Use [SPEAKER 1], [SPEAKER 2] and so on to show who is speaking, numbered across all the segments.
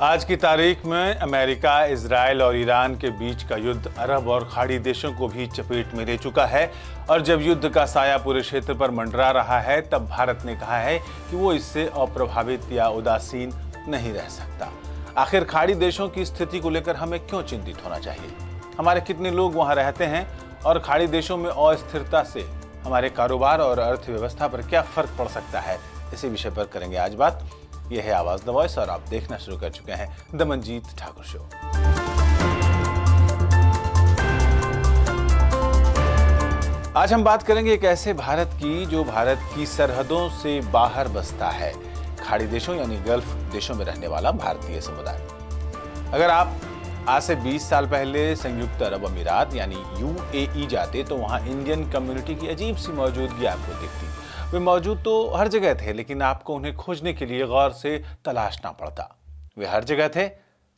[SPEAKER 1] आज की तारीख में अमेरिका, इजराइल और ईरान के बीच का युद्ध अरब और खाड़ी देशों को भी चपेट में ले चुका है। और जब युद्ध का साया पूरे क्षेत्र पर मंडरा रहा है, तब भारत ने कहा है कि वो इससे अप्रभावित या उदासीन नहीं रह सकता। आखिर खाड़ी देशों की स्थिति को लेकर हमें क्यों चिंतित होना चाहिए? हमारे कितने लोग वहां रहते हैं और खाड़ी देशों में अस्थिरता से हमारे कारोबार और अर्थव्यवस्था पर क्या फर्क पड़ सकता है? इसी विषय पर करेंगे आज बात। यह है आवाज द वॉइस और आप देखना शुरू कर चुके हैं द मनजीत ठाकुर शो। आज हम बात करेंगे एक ऐसे भारत की जो भारत की सरहदों से बाहर बसता है, खाड़ी देशों यानी गल्फ देशों में रहने वाला भारतीय समुदाय। अगर आप आज से 20 साल पहले संयुक्त अरब अमीरात यानी यूएई जाते तो वहां इंडियन कम्युनिटी की अजीब सी मौजूदगी आपको दिखती। वे मौजूद तो हर जगह थे, लेकिन आपको उन्हें खोजने के लिए गौर से तलाशना पड़ता। वे हर जगह थे,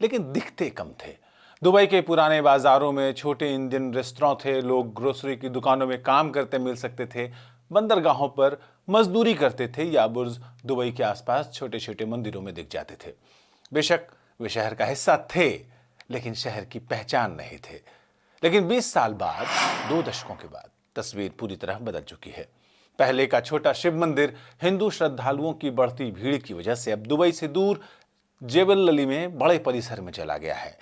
[SPEAKER 1] लेकिन दिखते कम थे। दुबई के पुराने बाजारों में छोटे इंडियन रेस्तरां थे, लोग ग्रोसरी की दुकानों में काम करते मिल सकते थे, बंदरगाहों पर मजदूरी करते थे या बुर्ज दुबई के आसपास छोटे छोटे मंदिरों में दिख जाते थे। बेशक वे शहर का हिस्सा थे, लेकिन शहर की पहचान नहीं थे। लेकिन 20 साल बाद, 2 दशकों के बाद, तस्वीर पूरी तरह बदल चुकी है। पहले का छोटा शिव मंदिर हिंदू श्रद्धालुओं की बढ़ती भीड़ की वजह से अब दुबई से दूर जेबल अली में बड़े परिसर में चला गया है।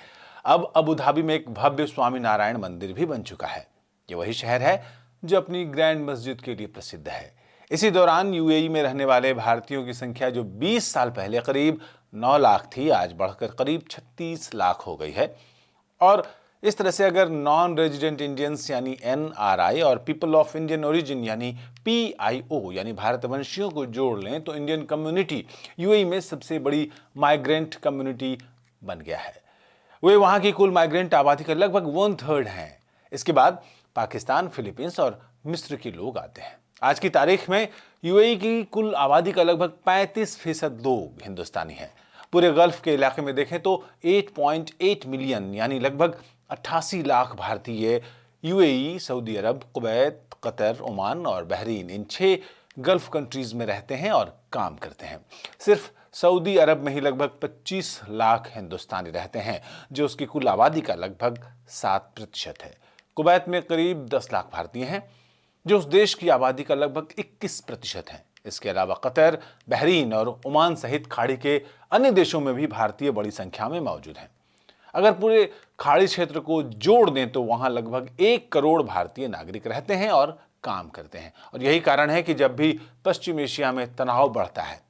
[SPEAKER 1] अब अबू धाबी में एक भव्य स्वामी नारायण मंदिर भी बन चुका है। ये वही शहर है जो अपनी ग्रैंड मस्जिद के लिए प्रसिद्ध है। इसी दौरान यूएई में रहने वाले भारतीयों की संख्या जो 20 साल पहले करीब 9 लाख थी, आज बढ़कर करीब 36 लाख हो गई है। और इस तरह से अगर नॉन रेजिडेंट इंडियंस यानी एनआरआई और पीपल ऑफ इंडियन ओरिजिन यानी पीआईओ यानी भारतवंशियों को जोड़ लें तो इंडियन कम्युनिटी यूएई में सबसे बड़ी माइग्रेंट कम्युनिटी बन गया है। वे वहां की कुल माइग्रेंट आबादी का लगभग 1/3 हैं। इसके बाद पाकिस्तान, फिलीपींस और मिस्र के लोग आते हैं। आज की तारीख में यूएई की कुल आबादी का लगभग 35% लोग हिंदुस्तानी हैं। पूरे गल्फ के इलाके में देखें तो 8.8 मिलियन यानी लगभग 88 लाख भारतीय यूएई, सऊदी अरब, कुवैत, कतर, ओमान और बहरीन इन 6 गल्फ कंट्रीज में रहते हैं और काम करते हैं। सिर्फ सऊदी अरब में ही लगभग 25 लाख हिंदुस्तानी रहते हैं, जो उसकी कुल आबादी का लगभग 7% है। कुवैत में करीब 10 लाख भारतीय हैं, जो उस देश की आबादी का लगभग 21% है। इसके अलावा कतर, बहरीन और ओमान सहित खाड़ी के अन्य देशों में भी भारतीय बड़ी संख्या में मौजूद हैं। अगर पूरे खाड़ी क्षेत्र को जोड़ दें तो वहां लगभग 1 करोड़ भारतीय नागरिक रहते हैं और काम करते हैं। और यही कारण है कि जब भी पश्चिम एशिया में तनाव बढ़ता है,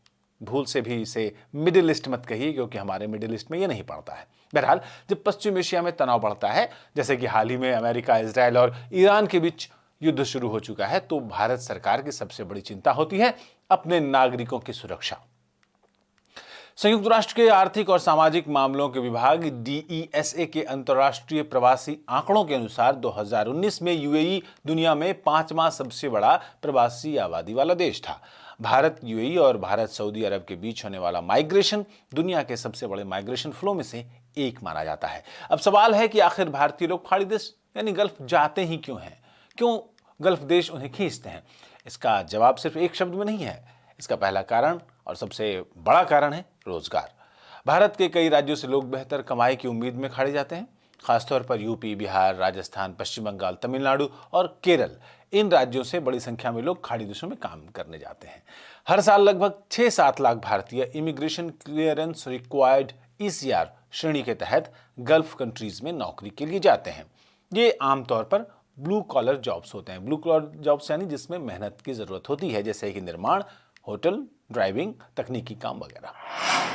[SPEAKER 1] भूल से भी इसे मिडिल ईस्ट मत कहिए, क्योंकि हमारे मिडिल ईस्ट में ये नहीं पड़ता है। बहरहाल, जब पश्चिम एशिया में तनाव बढ़ता है, जैसे कि हाल ही में अमेरिका, इजराइल और ईरान के बीच युद्ध शुरू हो चुका है, तो भारत सरकार की सबसे बड़ी चिंता होती है अपने नागरिकों की सुरक्षा। संयुक्त राष्ट्र के आर्थिक और सामाजिक मामलों के विभाग डीईएसए के अंतर्राष्ट्रीय प्रवासी आंकड़ों के अनुसार 2019 में यूएई दुनिया में 5वां सबसे बड़ा प्रवासी आबादी वाला देश था। भारत, यूएई और भारत सऊदी अरब के बीच होने वाला माइग्रेशन दुनिया के सबसे बड़े माइग्रेशन फ्लो में से एक माना जाता है। अब सवाल है कि आखिर भारतीय लोग खाड़ी देश यानी गल्फ जाते ही क्यों हैं? क्यों गल्फ देश उन्हें खींचते हैं? इसका जवाब सिर्फ एक शब्द में नहीं है। इसका पहला कारण और सबसे बड़ा कारण है रोजगार। भारत के कई राज्यों से लोग बेहतर कमाई की उम्मीद में खाड़ी जाते हैं। खासतौर पर यूपी, बिहार, राजस्थान, पश्चिम बंगाल, तमिलनाडु और केरल, इन राज्यों से बड़ी संख्या में लोग खाड़ी देशों में काम करने जाते हैं। हर साल लगभग 6-7 लाख भारतीय इमिग्रेशन क्लियरेंस रिक्वायर्ड ईसीआर श्रेणी के तहत गल्फ कंट्रीज में नौकरी के लिए जाते हैं। ये आमतौर पर ब्लू कॉलर जॉब्स होते हैं। ब्लू कॉलर जॉब्स यानी जिसमें मेहनत की जरूरत होती है, जैसे कि निर्माण, होटल, ड्राइविंग, तकनीकी काम वगैरह।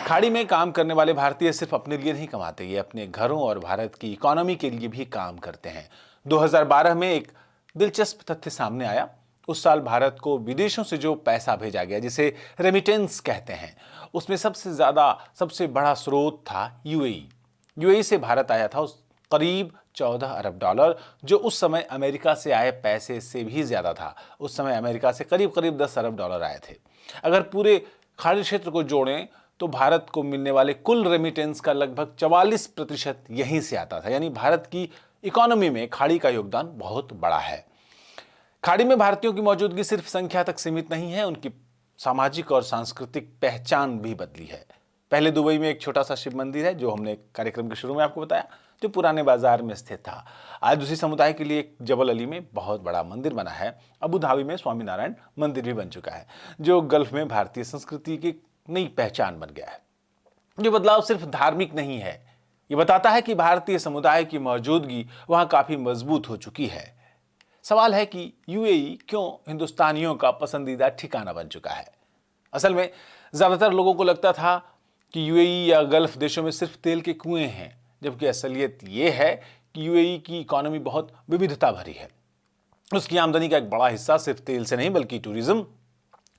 [SPEAKER 1] खाड़ी में काम करने वाले भारतीय सिर्फ अपने लिए नहीं कमाते, ये अपने घरों और भारत की इकोनॉमी के लिए भी काम करते हैं। 2012 में एक दिलचस्प तथ्य सामने आया। उस साल भारत को विदेशों से जो पैसा भेजा गया, जिसे रेमिटेंस कहते हैं, उसमें सबसे बड़ा स्रोत था यूएई। यूएई से भारत आया था करीब 14 अरब डॉलर, जो उस समय अमेरिका से आए पैसे से भी ज्यादा था। उस समय अमेरिका से करीब 10 अरब डॉलर आए थे। अगर पूरे खाड़ी क्षेत्र को जोड़ें तो भारत को मिलने वाले कुल रेमिटेंस का लगभग 44% यहीं से आता था। यानी भारत की इकोनॉमी में खाड़ी का योगदान बहुत बड़ा है। खाड़ी में भारतीयों की मौजूदगी सिर्फ संख्या तक सीमित नहीं है, उनकी सामाजिक और सांस्कृतिक पहचान भी बदली है। पहले दुबई में एक छोटा सा शिव मंदिर है, जो हमने कार्यक्रम के शुरू में आपको बताया, जो पुराने बाजार में स्थित था। आज उसी समुदाय के लिए एक जबल अली में बहुत बड़ा मंदिर बना है। अबू धाबी में स्वामीनारायण मंदिर भी बन चुका है, जो गल्फ में भारतीय संस्कृति की नई पहचान बन गया है। ये बदलाव सिर्फ धार्मिक नहीं है, ये बताता है कि भारतीय समुदाय की मौजूदगी वहां काफी मजबूत हो चुकी है। सवाल है कि यूएई क्यों हिंदुस्तानियों का पसंदीदा ठिकाना बन चुका है। असल में ज्यादातर लोगों को लगता था कि यूएई या गल्फ देशों में सिर्फ तेल के कुएं हैं, जबकि असलियत ये है कि यूएई की इकोनॉमी बहुत विविधता भरी है। उसकी आमदनी का एक बड़ा हिस्सा सिर्फ तेल से नहीं, बल्कि टूरिज्म,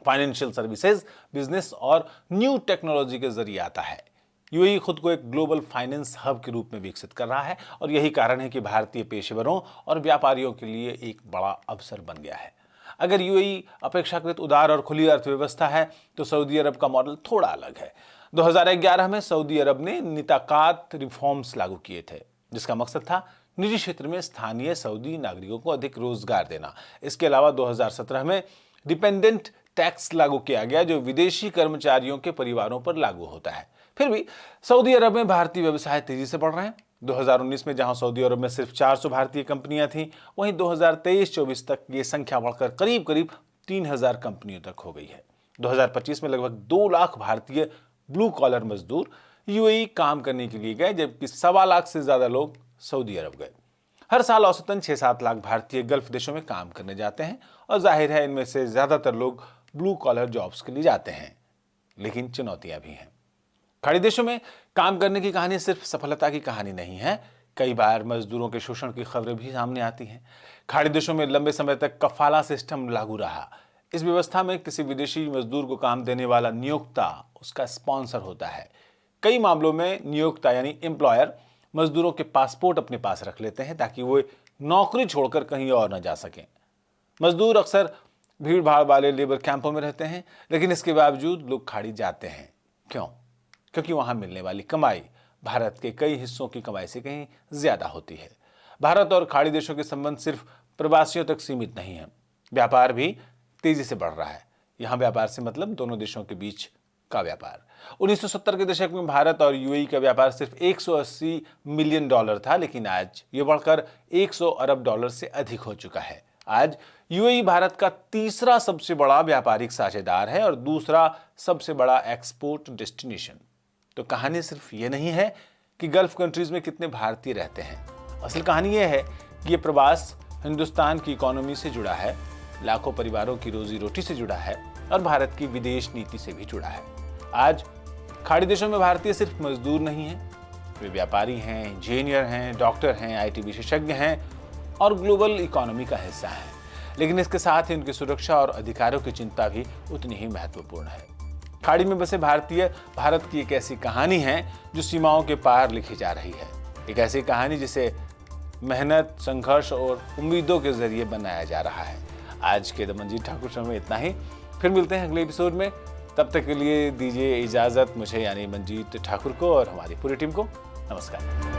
[SPEAKER 1] फाइनेंशियल सर्विसेज, बिजनेस और न्यू टेक्नोलॉजी के जरिए आता है। यूएई खुद को एक ग्लोबल फाइनेंस हब के रूप में विकसित कर रहा है और यही कारण है कि भारतीय पेशेवरों और व्यापारियों के लिए एक बड़ा अवसर बन गया है। अगर यूएई अपेक्षाकृत उदार और खुली अर्थव्यवस्था है, तो सऊदी अरब का मॉडल थोड़ा अलग है। 2011 में सऊदी अरब ने निताकात रिफॉर्म्स लागू किए थे, जिसका मकसद था निजी क्षेत्र में स्थानीय सऊदी नागरिकों को अधिक रोजगार देना। इसके अलावा 2017 में डिपेंडेंट टैक्स लागू किया गया, जो विदेशी कर्मचारियों के परिवारों पर लागू होता है। फिर भी सऊदी अरब में भारतीय व्यवसाय तेजी से बढ़ रहे हैं। 2019 में जहां सऊदी अरब में सिर्फ 400 भारतीय कंपनियां थीं, वहीं 2023-24 तक ये संख्या बढ़कर करीब करीब 3000 कंपनियों तक हो गई है। 2025 में लगभग 2 लाख भारतीय ब्लू कॉलर मजदूर यूएई काम करने के लिए गए, जबकि 1.25 लाख से ज्यादा लोग सऊदी अरब गए। हर साल औसतन 6-7 लाख भारतीय गल्फ देशों में काम करने जाते हैं और जाहिर है इनमें से ज्यादातर लोग ब्लू कॉलर जॉब्स के लिए जाते हैं, लेकिन चुनौतियां भी हैं। खाड़ी देशों में काम करने की कहानी सिर्फ सफलता की कहानी नहीं है, कई बार मजदूरों के शोषण की खबरें भी सामने आती हैं। खाड़ी देशों में लंबे समय तक कफाला सिस्टम लागू रहा। इस व्यवस्था में किसी विदेशी मजदूर को काम देने वाला नियोक्ता उसका स्पॉन्सर होता है। कई मामलों में नियोक्ता यानी एम्प्लॉयर मजदूरों के पासपोर्ट अपने पास रख लेते हैं ताकि वो नौकरी छोड़कर कहीं और न जा सकें। मजदूर अक्सर भीड़ भाड़ वाले लेबर कैंपों में रहते हैं, लेकिन इसके बावजूद लोग खाड़ी जाते हैं। क्यों? क्योंकि वहां मिलने वाली कमाई भारत के कई हिस्सों की कमाई से कहीं ज्यादा होती है। भारत और खाड़ी देशों के संबंध सिर्फ प्रवासियों तक सीमित नहीं है, व्यापार भी तेजी से बढ़ रहा है। यहां व्यापार से मतलब दोनों देशों के बीच का व्यापार। 1970 के दशक में भारत और यूएई का व्यापार सिर्फ $180 मिलियन था, लेकिन आज ये बढ़कर $100 अरब से अधिक हो चुका है। आज यूएई भारत का तीसरा सबसे बड़ा व्यापारिक साझेदार है और दूसरा सबसे बड़ा एक्सपोर्ट डेस्टिनेशन। तो कहानी सिर्फ ये नहीं है कि गल्फ कंट्रीज में कितने भारतीय रहते हैं। असल कहानी ये है कि ये प्रवास हिंदुस्तान की इकोनॉमी से जुड़ा है, लाखों परिवारों की रोजी रोटी से जुड़ा है और भारत की विदेश नीति से भी जुड़ा है। आज खाड़ी देशों में भारतीय सिर्फ मजदूर नहीं हैं, वे व्यापारी हैं, इंजीनियर हैं, डॉक्टर हैं, आईटी विशेषज्ञ हैं और ग्लोबल इकोनॉमी का हिस्सा हैं। लेकिन इसके साथ ही उनकी सुरक्षा और अधिकारों की चिंता भी उतनी ही महत्वपूर्ण है। खाड़ी में बसे भारतीय भारत की एक ऐसी कहानी है जो सीमाओं के पार लिखी जा रही है। एक ऐसी कहानी जिसे मेहनत, संघर्ष और उम्मीदों के जरिए बनाया जा रहा है। आज के द मंजीत ठाकुर शो में इतना ही। फिर मिलते हैं अगले एपिसोड में। तब तक के लिए दीजिए इजाजत मुझे यानी मंजीत ठाकुर को और हमारी पूरी टीम को। नमस्कार।